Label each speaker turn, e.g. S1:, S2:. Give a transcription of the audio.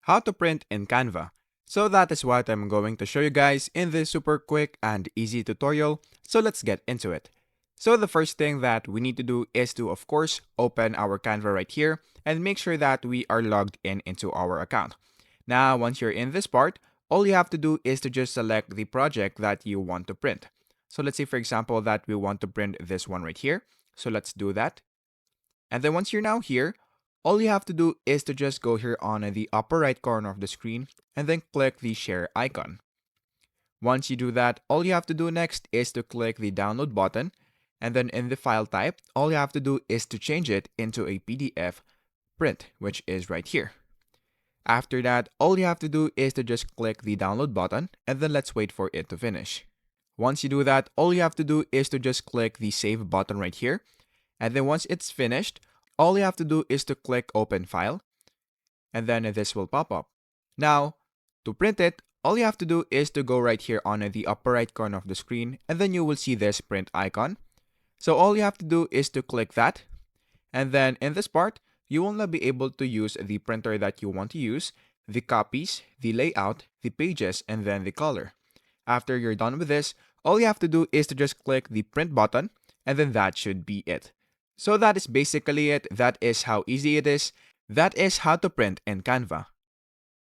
S1: how to print in Canva. So that is what I'm going to show you guys in this super quick and easy tutorial. So let's get into it. So the first thing that we need to do is to, of course, open our Canva right here and make sure that we are logged in into our account. Now, once you're in this part, all you have to do is to just select the project that you want to print. So let's say, for example, that we want to print this one right here. So let's do that. And then once you're now here, all you have to do is to just go here on the upper right corner of the screen and then click the share icon. Once you do that, all you have to do next is to click the download button, and then in the file type, all you have to do is to change it into a PDF print, which is right here. After that, all you have to do is to just click the download button, and then let's wait for it to finish. Once you do that, all you have to do is to just click the save button right here, and then once it's finished, all you have to do is to click open file, and then this will pop up. Now, to print it, all you have to do is to go right here on the upper right corner of the screen, and then you will see this print icon. So all you have to do is to click that, and then in this part, you will now be able to use the printer that you want to use, the copies, the layout, the pages, and then the color. After you're done with this, all you have to do is to just click the print button, and then that should be it. So that is basically it. That is how easy it is. That is how to print in Canva.